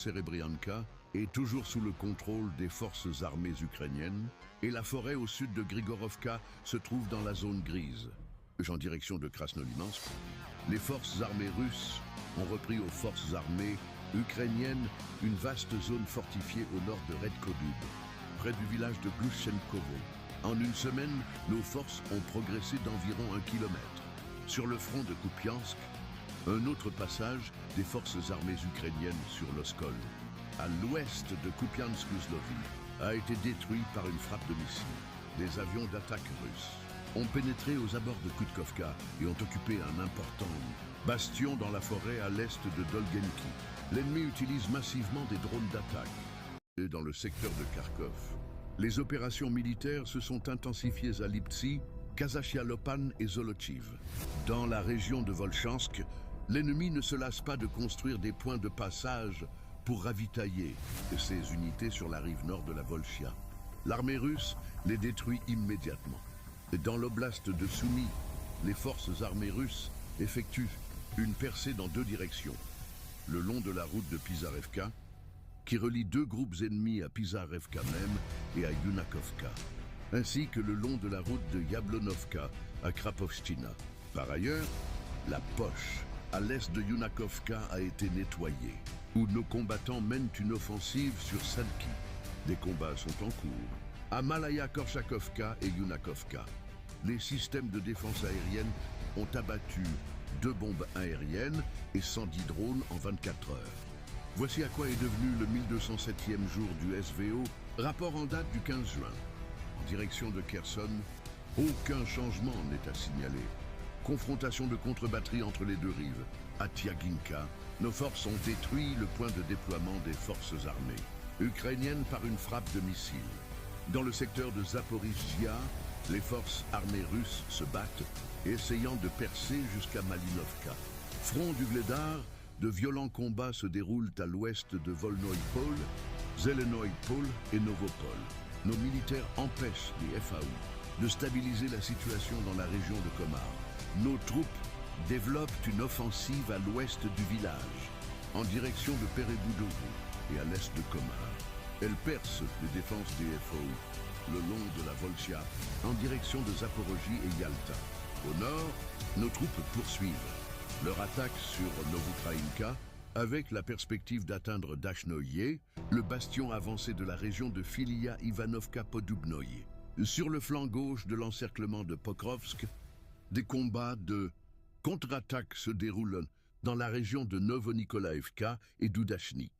Serebrianka est toujours sous le contrôle des forces armées ukrainiennes et la forêt au sud de Grigorovka se trouve dans la zone grise. En direction de Krasnolimansk, les forces armées russes ont repris aux forces armées ukrainiennes une vaste zone fortifiée au nord de Redkodub, près du village de Glushchenkovo. En une semaine, nos forces ont progressé d'environ 1 kilomètre. Sur le front de Kupiansk, un autre passage des forces armées ukrainiennes sur l'Oskol, à l'ouest de Kupiansk-Uzlovie, a été détruit par une frappe de missiles. Des avions d'attaque russes ont pénétré aux abords de Kutkovka et ont occupé un important bastion dans la forêt à l'est de Dolgenki. L'ennemi utilise massivement des drones d'attaque. Et dans le secteur de Kharkov, les opérations militaires se sont intensifiées à Liptsi, Kazachialopan et Zolochiv. Dans la région de Volchansk, l'ennemi ne se lasse pas de construire des points de passage pour ravitailler ses unités sur la rive nord de la Volchia. L'armée russe les détruit immédiatement. Dans l'oblast de Soumy, les forces armées russes effectuent une percée dans 2 directions. Le long de la route de Pizarevka, qui relie 2 groupes ennemis à Pizarevka même et à Yunakovka, ainsi que le long de la route de Yablonovka à Krapovchtina. Par ailleurs, la poche à l'est de Yunakovka a été nettoyée, où nos combattants mènent une offensive sur Salki. Des combats sont en cours à Malaya-Korshakovka et Yunakovka. Les systèmes de défense aérienne ont abattu 2 bombes aériennes et 110 drones en 24 heures. Voici à quoi est devenu le 1207e jour du SVO, rapport en date du 15 juin. En direction de Kherson, aucun changement n'est à signaler. Confrontation de contre-batterie entre les 2 rives. À Tiaginka, nos forces ont détruit le point de déploiement des forces armées ukrainiennes par une frappe de missiles. Dans le secteur de Zaporizhia, les forces armées russes se battent, essayant de percer jusqu'à Malinovka. Front du Vledar, de violents combats se déroulent à l'ouest de Volnoïpol, Zelenoïpol et Novopol. Nos militaires empêchent les FAU de stabiliser la situation dans la région de Komar. Nos troupes développent une offensive à l'ouest du village, en direction de Pereboudovo et à l'est de Komar. Elles percent les défenses des FAU le long de la Volchia, en direction de Zaporozhye et Yalta. Au nord, nos troupes poursuivent leur attaque sur Novukraïnka avec la perspective d'atteindre Dashnoye, le bastion avancé de la région de Filia Ivanovka-Podubnoye. Sur le flanc gauche de l'encerclement de Pokrovsk, des combats de contre-attaque se déroulent dans la région de Novonikolaïevka et d'Oudachny.